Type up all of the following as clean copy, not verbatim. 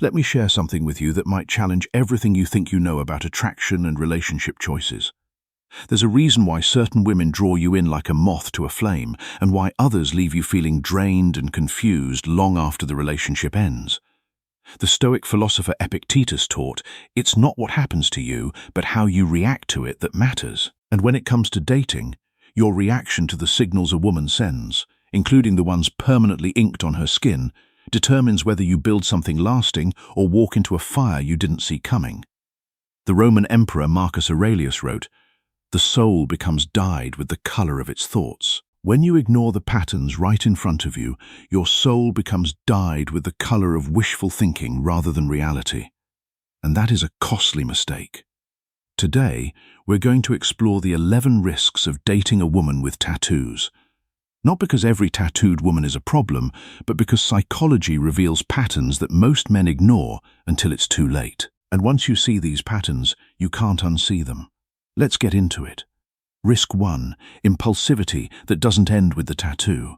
let me share something with you that might challenge everything you think you know about attraction and relationship choices. There's a reason why certain women draw you in like a moth to a flame, and why others leave you feeling drained and confused long after the relationship ends. The Stoic philosopher Epictetus taught, it's not what happens to you, but how you react to it that matters. And when it comes to dating, your reaction to the signals a woman sends, including the ones permanently inked on her skin, determines whether you build something lasting or walk into a fire you didn't see coming. The Roman Emperor Marcus Aurelius wrote, "The soul becomes dyed with the color of its thoughts." When you ignore the patterns right in front of you, your soul becomes dyed with the color of wishful thinking rather than reality. And that is a costly mistake. Today, we're going to explore the 11 risks of dating a woman with tattoos. Not because every tattooed woman is a problem, but because psychology reveals patterns that most men ignore until it's too late. And once you see these patterns, you can't unsee them. Let's get into it. Risk 1. Impulsivity that doesn't end with the tattoo.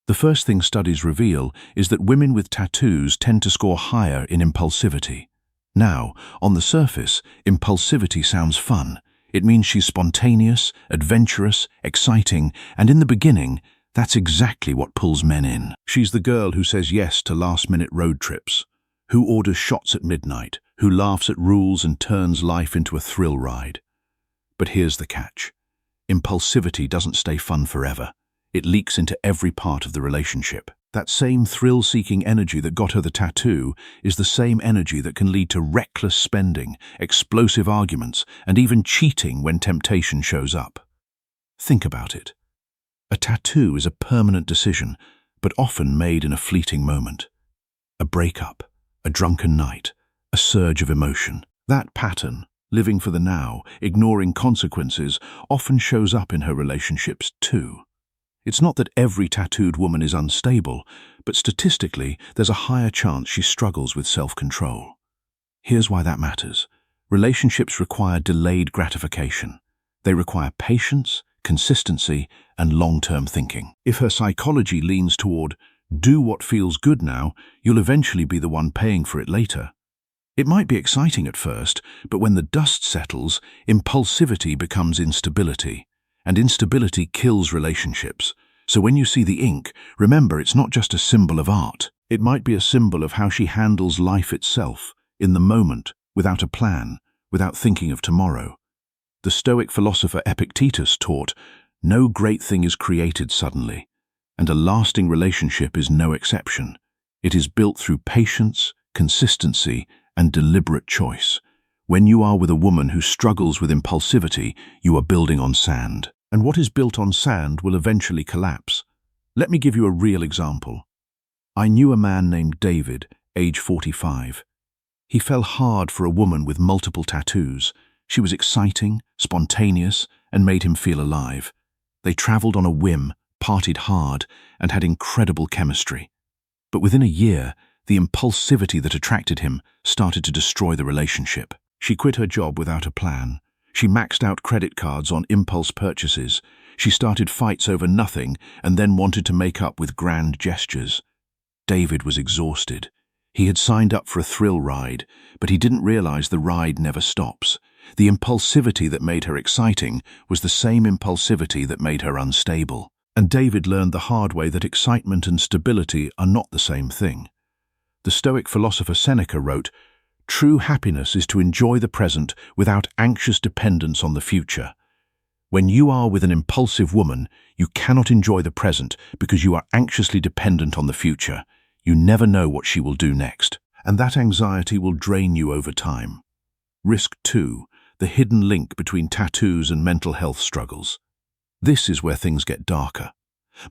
The first thing studies reveal is that women with tattoos tend to score higher in impulsivity. Now, on the surface, impulsivity sounds fun. It means she's spontaneous, adventurous, exciting, and in the beginning, that's exactly what pulls men in. She's the girl who says yes to last-minute road trips, who orders shots at midnight, who laughs at rules and turns life into a thrill ride. But here's the catch. Impulsivity doesn't stay fun forever. It leaks into every part of the relationship. That same thrill-seeking energy that got her the tattoo is the same energy that can lead to reckless spending, explosive arguments, and even cheating when temptation shows up. Think about it. A tattoo is a permanent decision, but often made in a fleeting moment. A breakup, a drunken night, a surge of emotion. That pattern, living for the now, ignoring consequences, often shows up in her relationships too. It's not that every tattooed woman is unstable, but statistically, there's a higher chance she struggles with self-control. Here's why that matters. Relationships require delayed gratification. They require patience, consistency, and long-term thinking. If her psychology leans toward, do what feels good now, you'll eventually be the one paying for it later. It might be exciting at first, but when the dust settles, impulsivity becomes instability. And instability kills relationships. So when you see the ink, remember it's not just a symbol of art. It might be a symbol of how she handles life itself, in the moment, without a plan, without thinking of tomorrow. The Stoic philosopher Epictetus taught, no great thing is created suddenly, and a lasting relationship is no exception. It is built through patience, consistency, and deliberate choice. When you are with a woman who struggles with impulsivity, you are building on sand. And what is built on sand will eventually collapse. Let me give you a real example. I knew a man named David, age 45. He fell hard for a woman with multiple tattoos. She was exciting, spontaneous, and made him feel alive. They traveled on a whim, partied hard, and had incredible chemistry. But within a year, the impulsivity that attracted him started to destroy the relationship. She quit her job without a plan. She maxed out credit cards on impulse purchases. She started fights over nothing and then wanted to make up with grand gestures. David was exhausted. He had signed up for a thrill ride, but he didn't realize the ride never stops. The impulsivity that made her exciting was the same impulsivity that made her unstable. And David learned the hard way that excitement and stability are not the same thing. The Stoic philosopher Seneca wrote, "True happiness is to enjoy the present without anxious dependence on the future." When you are with an impulsive woman, you cannot enjoy the present because you are anxiously dependent on the future. You never know what she will do next, and that anxiety will drain you over time. Risk 2. The hidden link between tattoos and mental health struggles. This is where things get darker.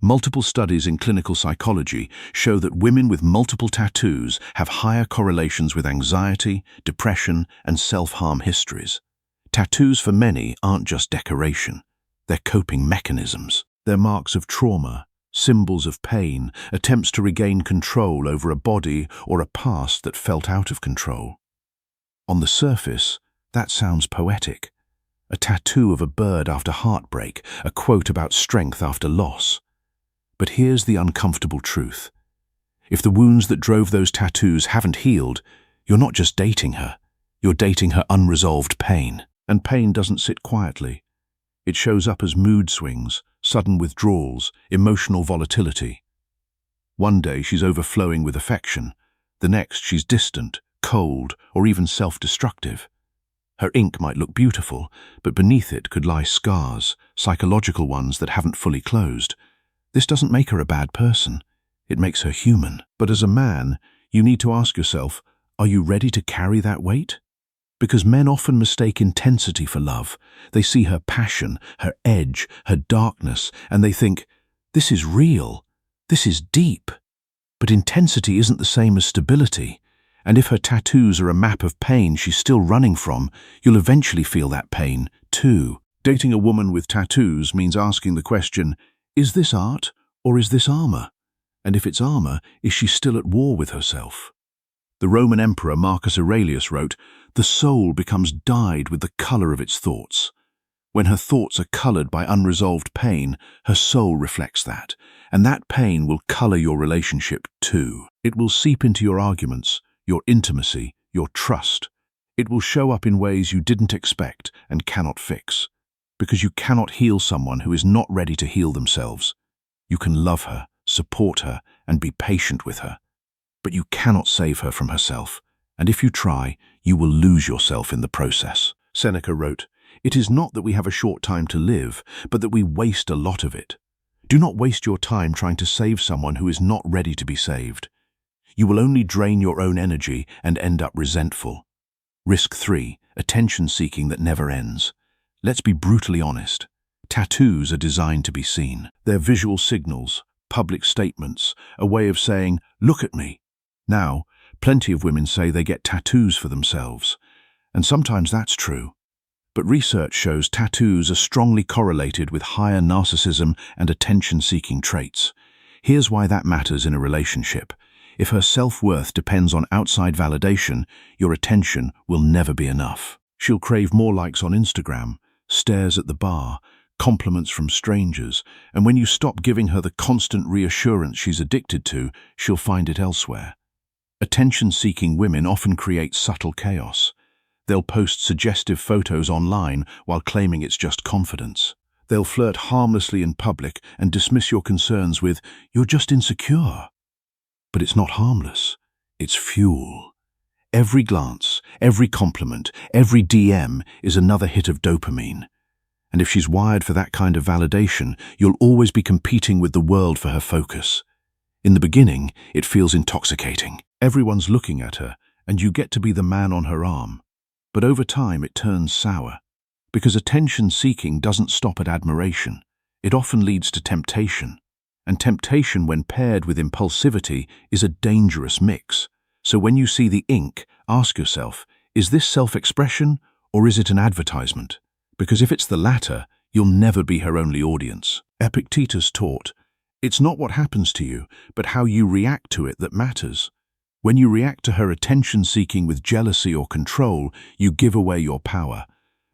Multiple studies in clinical psychology show that women with multiple tattoos have higher correlations with anxiety, depression, and self-harm histories. Tattoos for many aren't just decoration. They're coping mechanisms. They're marks of trauma, symbols of pain, attempts to regain control over a body or a past that felt out of control. On the surface, that sounds poetic. A tattoo of a bird after heartbreak, a quote about strength after loss. But here's the uncomfortable truth. If the wounds that drove those tattoos haven't healed, You're not just dating her, you're dating her unresolved pain. And pain doesn't sit quietly. It shows up as mood swings, sudden withdrawals, emotional volatility. One day she's overflowing with affection, the next she's distant, cold, or even self-destructive. Her ink might look beautiful, but beneath it could lie scars, psychological ones that haven't fully closed. This doesn't make her a bad person. It makes her human. But as a man, you need to ask yourself, are you ready to carry that weight? Because men often mistake intensity for love. They see her passion, her edge, her darkness, and they think, this is real, this is deep. But intensity isn't the same as stability. And if her tattoos are a map of pain she's still running from, you'll eventually feel that pain, too. Dating a woman with tattoos means asking the question, is this art or is this armor? And if it's armor, is she still at war with herself? The Roman Emperor Marcus Aurelius wrote, the soul becomes dyed with the color of its thoughts. When her thoughts are colored by unresolved pain, her soul reflects that, and that pain will color your relationship too. It will seep into your arguments, your intimacy, your trust. It will show up in ways you didn't expect and cannot fix. Because you cannot heal someone who is not ready to heal themselves. You can love her, support her, and be patient with her. But you cannot save her from herself, and if you try, you will lose yourself in the process. Seneca wrote, it is not that we have a short time to live, but that we waste a lot of it. Do not waste your time trying to save someone who is not ready to be saved. You will only drain your own energy and end up resentful. Risk 3, attention-seeking that never ends. Let's be brutally honest. Tattoos are designed to be seen. They're visual signals, public statements, a way of saying, look at me. Now, plenty of women say they get tattoos for themselves, and sometimes that's true. But research shows tattoos are strongly correlated with higher narcissism and attention-seeking traits. Here's why that matters in a relationship. If her self-worth depends on outside validation, your attention will never be enough. She'll crave more likes on Instagram, stares at the bar, compliments from strangers, and when you stop giving her the constant reassurance she's addicted to, she'll find it elsewhere. Attention-seeking women often create subtle chaos. They'll post suggestive photos online while claiming it's just confidence. They'll flirt harmlessly in public and dismiss your concerns with, you're just insecure. But it's not harmless. It's fuel. Every glance, every compliment, every DM is another hit of dopamine. And if she's wired for that kind of validation, you'll always be competing with the world for her focus. In the beginning, it feels intoxicating. Everyone's looking at her, and you get to be the man on her arm. But over time, it turns sour. Because attention-seeking doesn't stop at admiration. It often leads to temptation. And temptation, when paired with impulsivity, is a dangerous mix. So when you see the ink, ask yourself, is this self-expression or is it an advertisement? Because if it's the latter, you'll never be her only audience. Epictetus taught, it's not what happens to you, but how you react to it that matters. When you react to her attention-seeking with jealousy or control, you give away your power.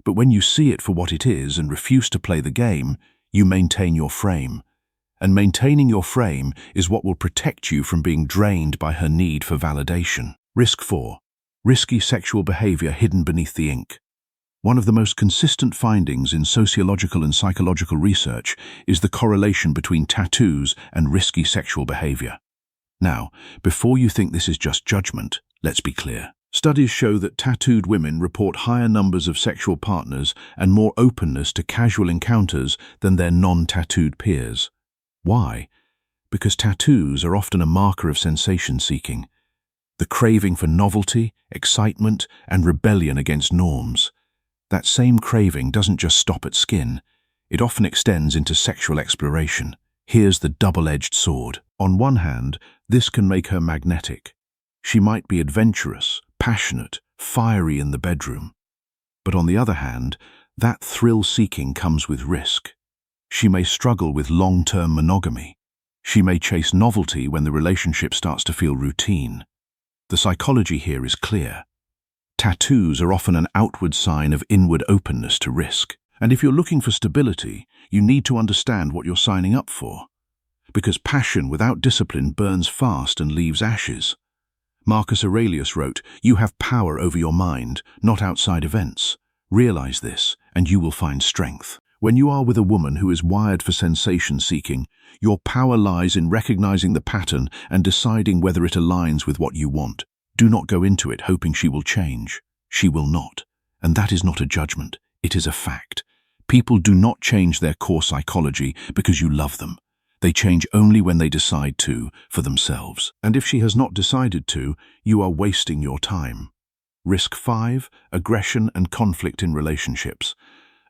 But when you see it for what it is and refuse to play the game, you maintain your frame. And maintaining your frame is what will protect you from being drained by her need for validation. Risk 4. Risky sexual behavior hidden beneath the ink. One of the most consistent findings in sociological and psychological research is the correlation between tattoos and risky sexual behavior. Now, before you think this is just judgment, let's be clear. Studies show that tattooed women report higher numbers of sexual partners and more openness to casual encounters than their non-tattooed peers. Why? Because tattoos are often a marker of sensation-seeking, the craving for novelty, excitement, and rebellion against norms. That same craving doesn't just stop at skin. It often extends into sexual exploration. Here's the double-edged sword. On one hand, this can make her magnetic. She might be adventurous, passionate, fiery in the bedroom. But on the other hand, that thrill-seeking comes with risk. She may struggle with long-term monogamy. She may chase novelty when the relationship starts to feel routine. The psychology here is clear. Tattoos are often an outward sign of inward openness to risk. And if you're looking for stability, you need to understand what you're signing up for. Because passion without discipline burns fast and leaves ashes. Marcus Aurelius wrote, "You have power over your mind, not outside events. Realize this, and you will find strength." When you are with a woman who is wired for sensation-seeking, your power lies in recognizing the pattern and deciding whether it aligns with what you want. Do not go into it hoping she will change. She will not. And that is not a judgment. It is a fact. People do not change their core psychology because you love them. They change only when they decide to, for themselves. And if she has not decided to, you are wasting your time. Risk 5, aggression and conflict in relationships.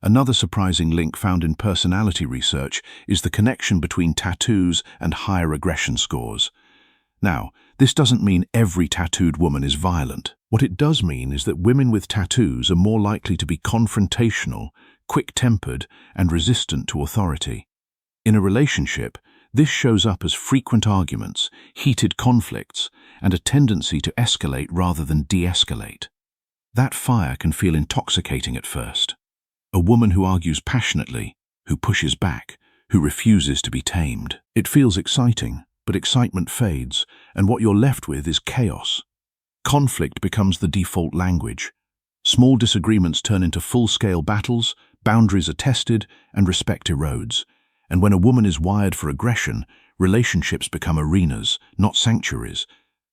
Another surprising link found in personality research is the connection between tattoos and higher aggression scores. Now, this doesn't mean every tattooed woman is violent. What it does mean is that women with tattoos are more likely to be confrontational, quick-tempered, and resistant to authority. In a relationship, this shows up as frequent arguments, heated conflicts, and a tendency to escalate rather than de-escalate. That fire can feel intoxicating at first. A woman who argues passionately, who pushes back, who refuses to be tamed. It feels exciting, but excitement fades, and what you're left with is chaos. Conflict becomes the default language. Small disagreements turn into full-scale battles, boundaries are tested, and respect erodes. And when a woman is wired for aggression, relationships become arenas, not sanctuaries.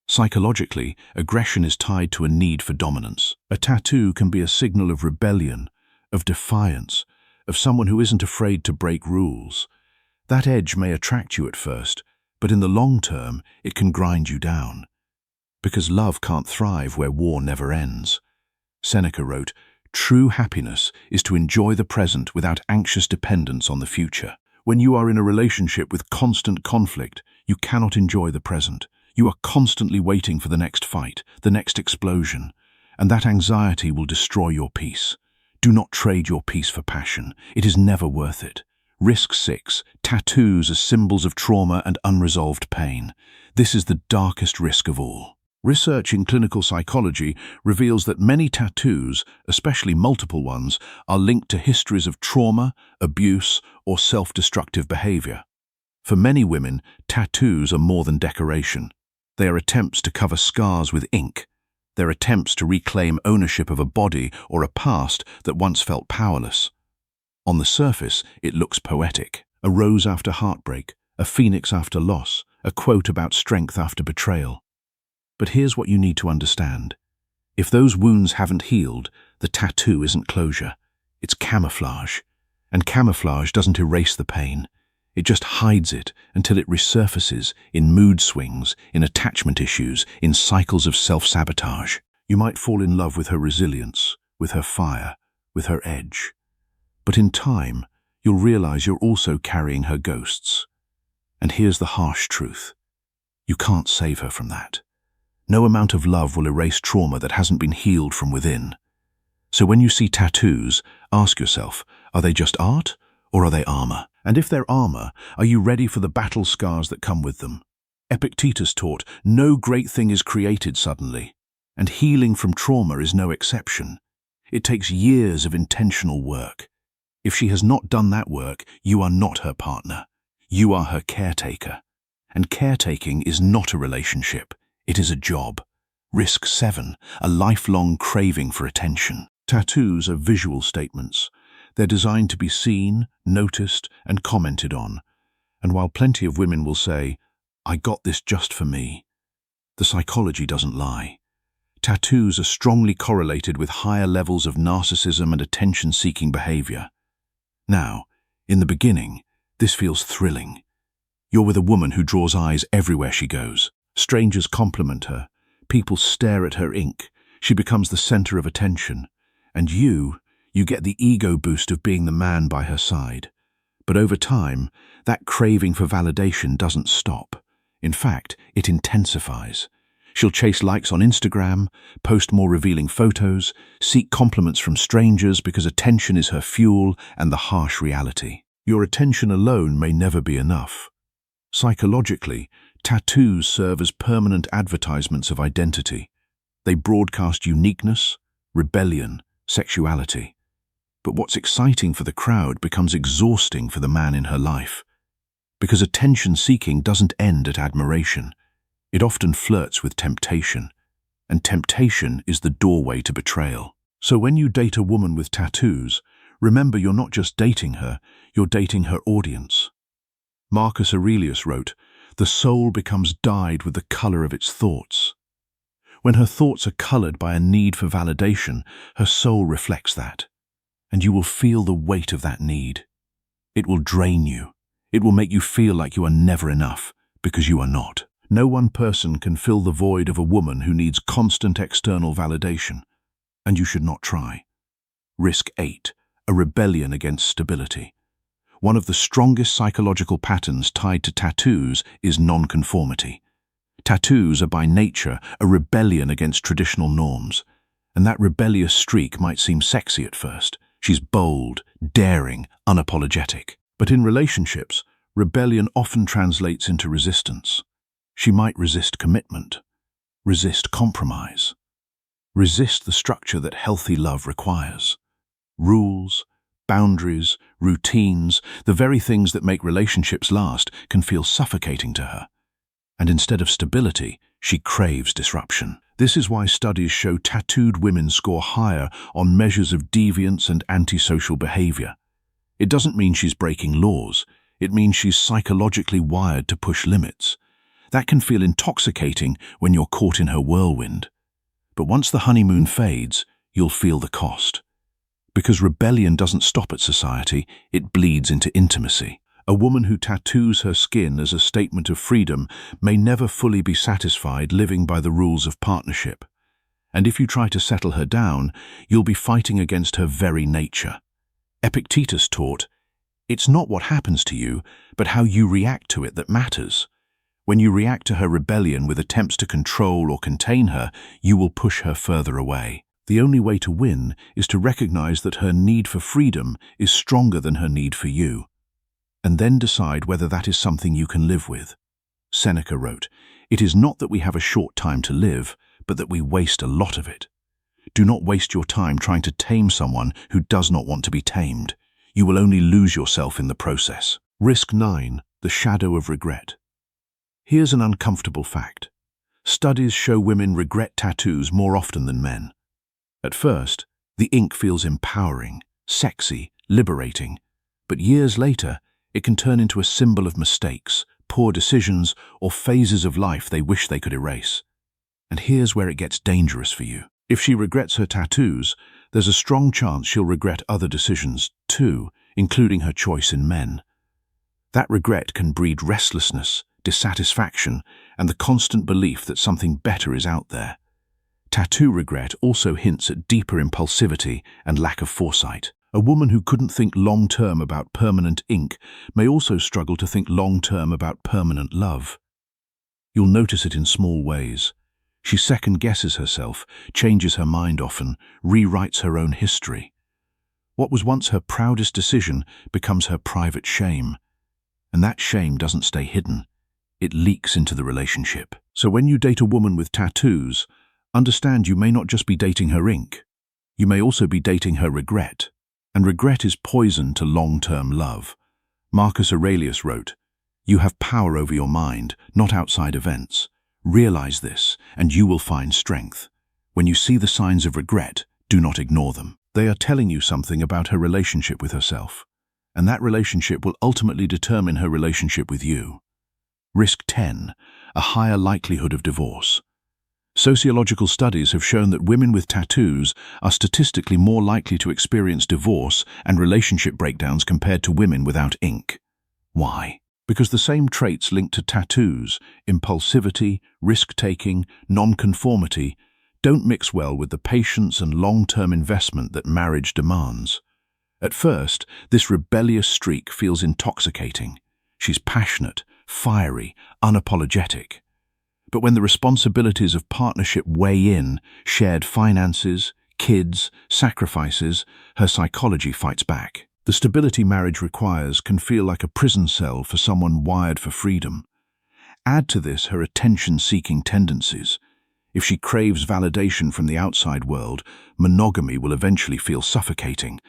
Psychologically, aggression is tied to a need for dominance. A tattoo can be a signal of rebellion, of defiance, of someone who isn't afraid to break rules. That edge may attract you at first, but in the long term, it can grind you down. Because love can't thrive where war never ends. Seneca wrote, "True happiness is to enjoy the present without anxious dependence on the future." When you are in a relationship with constant conflict, you cannot enjoy the present. You are constantly waiting for the next fight, the next explosion, and that anxiety will destroy your peace. Do not trade your peace for passion. It is never worth it. Risk 6. Tattoos as symbols of trauma and unresolved pain. This is the darkest risk of all. Research in clinical psychology reveals that many tattoos, especially multiple ones, are linked to histories of trauma, abuse, or self-destructive behavior. For many women, tattoos are more than decoration. They are attempts to cover scars with ink. They're attempts to reclaim ownership of a body or a past that once felt powerless. On the surface, it looks poetic. A rose after heartbreak, a phoenix after loss, a quote about strength after betrayal. But here's what you need to understand. If those wounds haven't healed, the tattoo isn't closure. It's camouflage. And camouflage doesn't erase the pain. It just hides it until it resurfaces in mood swings, in attachment issues, in cycles of self-sabotage. You might fall in love with her resilience, with her fire, with her edge. But in time, you'll realize you're also carrying her ghosts. And here's the harsh truth. You can't save her from that. No amount of love will erase trauma that hasn't been healed from within. So when you see tattoos, ask yourself, are they just art or are they armor? And if they're armor, are you ready for the battle scars that come with them? Epictetus taught, no great thing is created suddenly, and healing from trauma is no exception. It takes years of intentional work. If she has not done that work, you are not her partner. You are her caretaker. And caretaking is not a relationship. It is a job. Risk 7, a lifelong craving for attention. Tattoos are visual statements. They're designed to be seen, noticed, and commented on. And while plenty of women will say, "I got this just for me," the psychology doesn't lie. Tattoos are strongly correlated with higher levels of narcissism and attention-seeking behavior. Now, in the beginning, this feels thrilling. You're with a woman who draws eyes everywhere she goes. Strangers compliment her. People stare at her ink. She becomes the center of attention. And you get the ego boost of being the man by her side. But over time, that craving for validation doesn't stop. In fact, it intensifies. She'll chase likes on Instagram, post more revealing photos, seek compliments from strangers because attention is her fuel and the harsh reality. Your attention alone may never be enough. Psychologically, tattoos serve as permanent advertisements of identity. They broadcast uniqueness, rebellion, sexuality. But what's exciting for the crowd becomes exhausting for the man in her life. Because attention-seeking doesn't end at admiration. It often flirts with temptation, and temptation is the doorway to betrayal. So when you date a woman with tattoos, remember you're not just dating her, you're dating her audience. Marcus Aurelius wrote, "The soul becomes dyed with the color of its thoughts." When her thoughts are colored by a need for validation, her soul reflects that, and you will feel the weight of that need. It will drain you. It will make you feel like you are never enough, because you are not. No one person can fill the void of a woman who needs constant external validation, and you should not try. Risk 8. A rebellion against stability. One of the strongest psychological patterns tied to tattoos is nonconformity. Tattoos are by nature a rebellion against traditional norms, and that rebellious streak might seem sexy at first. She's bold, daring, unapologetic. But in relationships, rebellion often translates into resistance. She might resist commitment, resist compromise, resist the structure that healthy love requires. Rules, boundaries, routines, the very things that make relationships last, can feel suffocating to her. And instead of stability, she craves disruption. This is why studies show tattooed women score higher on measures of deviance and antisocial behavior. It doesn't mean she's breaking laws. It means she's psychologically wired to push limits. That can feel intoxicating when you're caught in her whirlwind. But once the honeymoon fades, you'll feel the cost. Because rebellion doesn't stop at society, it bleeds into intimacy. A woman who tattoos her skin as a statement of freedom may never fully be satisfied living by the rules of partnership. And if you try to settle her down, you'll be fighting against her very nature. Epictetus taught, "It's not what happens to you, but how you react to it that matters." When you react to her rebellion with attempts to control or contain her, you will push her further away. The only way to win is to recognize that her need for freedom is stronger than her need for you, and then decide whether that is something you can live with. Seneca wrote, "It is not that we have a short time to live, but that we waste a lot of it." Do not waste your time trying to tame someone who does not want to be tamed. You will only lose yourself in the process. Risk 9. The shadow of regret. Here's an uncomfortable fact. Studies show women regret tattoos more often than men. At first, the ink feels empowering, sexy, liberating, but years later, it can turn into a symbol of mistakes, poor decisions, or phases of life they wish they could erase. And here's where it gets dangerous for you. If she regrets her tattoos, there's a strong chance she'll regret other decisions too, including her choice in men. That regret can breed restlessness, dissatisfaction, and the constant belief that something better is out there. Tattoo regret also hints at deeper impulsivity and lack of foresight. A woman who couldn't think long-term about permanent ink may also struggle to think long-term about permanent love. You'll notice it in small ways. She second-guesses herself, changes her mind often, rewrites her own history. What was once her proudest decision becomes her private shame. And that shame doesn't stay hidden. It leaks into the relationship. So when you date a woman with tattoos, understand you may not just be dating her ink. You may also be dating her regret. And regret is poison to long-term love. Marcus Aurelius wrote, "You have power over your mind, not outside events. Realize this, and you will find strength. When you see the signs of regret, do not ignore them. They are telling you something about her relationship with herself, and that relationship will ultimately determine her relationship with you." Risk 10. A higher likelihood of divorce. Sociological studies have shown that women with tattoos are statistically more likely to experience divorce and relationship breakdowns compared to women without ink. Why? Because the same traits linked to tattoos, impulsivity, risk-taking, non-conformity, don't mix well with the patience and long-term investment that marriage demands. At first, this rebellious streak feels intoxicating. She's passionate, fiery, unapologetic. But when the responsibilities of partnership weigh in, shared finances, kids, sacrifices, her psychology fights back. The stability marriage requires can feel like a prison cell for someone wired for freedom. Add to this her attention-seeking tendencies. If she craves validation from the outside world, monogamy will eventually feel suffocating.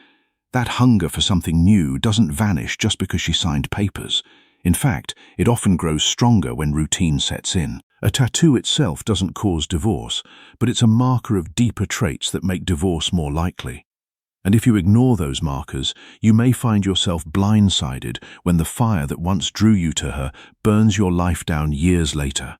That hunger for something new doesn't vanish just because she signed papers. In fact, it often grows stronger when routine sets in. A tattoo itself doesn't cause divorce, but it's a marker of deeper traits that make divorce more likely. And if you ignore those markers, you may find yourself blindsided when the fire that once drew you to her burns your life down years later.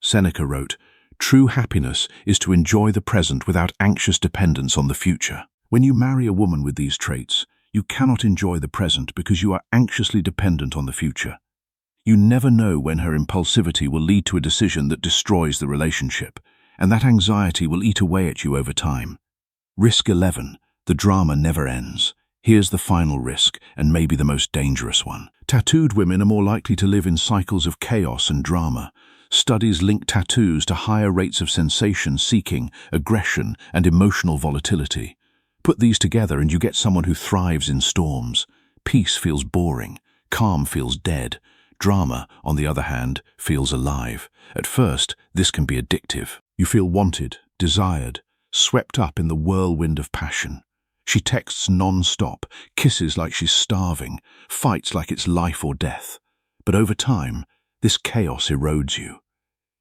Seneca wrote, "True happiness is to enjoy the present without anxious dependence on the future." When you marry a woman with these traits, you cannot enjoy the present because you are anxiously dependent on the future. You never know when her impulsivity will lead to a decision that destroys the relationship, and that anxiety will eat away at you over time. Risk 11. The drama never ends. Here's the final risk, and maybe the most dangerous one. Tattooed women are more likely to live in cycles of chaos and drama. Studies link tattoos to higher rates of sensation-seeking, aggression, and emotional volatility. Put these together and you get someone who thrives in storms. Peace feels boring. Calm feels dead. Drama, on the other hand, feels alive. At first, this can be addictive. You feel wanted, desired, swept up in the whirlwind of passion. She texts non-stop, kisses like she's starving, fights like it's life or death. But over time, this chaos erodes you.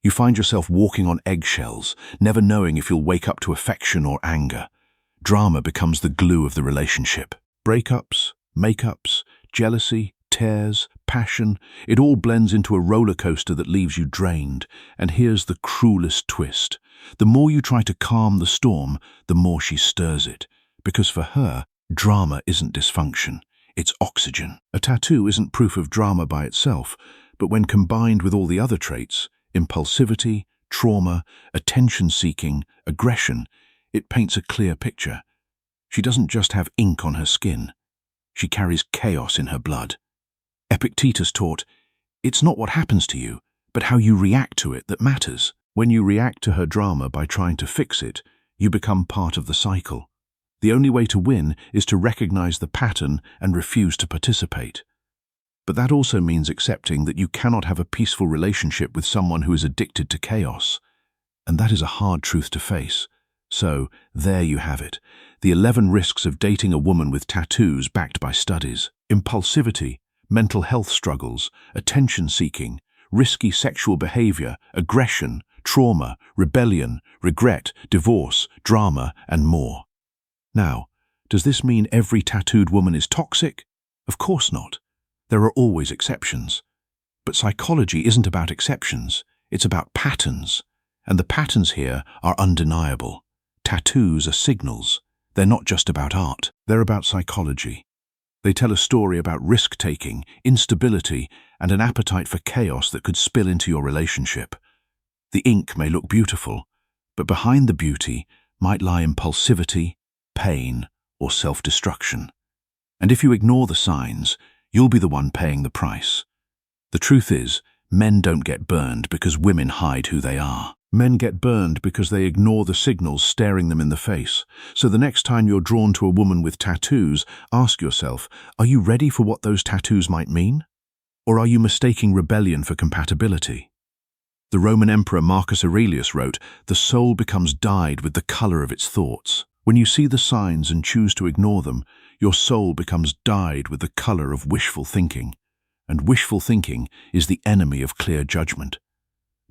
You find yourself walking on eggshells, never knowing if you'll wake up to affection or anger. Drama becomes the glue of the relationship. Breakups, makeups, jealousy, tears, passion, it all blends into a roller coaster that leaves you drained. And here's the cruelest twist. The more you try to calm the storm, the more she stirs it. Because for her, drama isn't dysfunction, it's oxygen. A tattoo isn't proof of drama by itself, but when combined with all the other traits, impulsivity, trauma, attention-seeking, aggression, it paints a clear picture. She doesn't just have ink on her skin. She carries chaos in her blood. Epictetus taught, "It's not what happens to you, but how you react to it that matters." When you react to her drama by trying to fix it, you become part of the cycle. The only way to win is to recognize the pattern and refuse to participate. But that also means accepting that you cannot have a peaceful relationship with someone who is addicted to chaos. And that is a hard truth to face. So, there you have it. The 11 risks of dating a woman with tattoos backed by studies. Impulsivity, mental health struggles, attention-seeking, risky sexual behavior, aggression, trauma, rebellion, regret, divorce, drama, and more. Now, does this mean every tattooed woman is toxic? Of course not. There are always exceptions. But psychology isn't about exceptions, it's about patterns. And the patterns here are undeniable. Tattoos are signals. They're not just about art, they're about psychology. They tell a story about risk-taking, instability, and an appetite for chaos that could spill into your relationship. The ink may look beautiful, but behind the beauty might lie impulsivity, pain, or self-destruction. And if you ignore the signs, you'll be the one paying the price. The truth is, men don't get burned because women hide who they are. Men get burned because they ignore the signals staring them in the face. So the next time you're drawn to a woman with tattoos, ask yourself, are you ready for what those tattoos might mean? Or are you mistaking rebellion for compatibility? The Roman Emperor Marcus Aurelius wrote, "The soul becomes dyed with the color of its thoughts." When you see the signs and choose to ignore them, your soul becomes dyed with the color of wishful thinking. And wishful thinking is the enemy of clear judgment.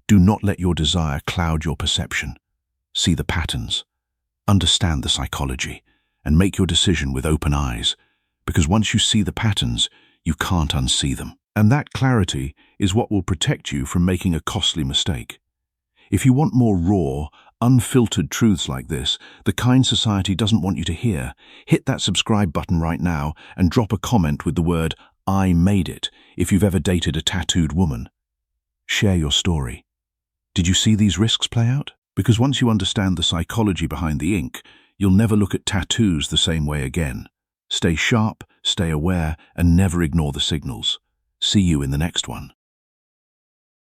Do not let your desire cloud your perception. See the patterns, understand the psychology, and make your decision with open eyes, because once you see the patterns, you can't unsee them. And that clarity is what will protect you from making a costly mistake. If you want more raw, unfiltered truths like this, the kind society doesn't want you to hear, hit that subscribe button right now and drop a comment with the word "I made it" if you've ever dated a tattooed woman. Share your story. Did you see these risks play out? Because once you understand the psychology behind the ink, you'll never look at tattoos the same way again. Stay sharp, stay aware, and never ignore the signals. See you in the next one.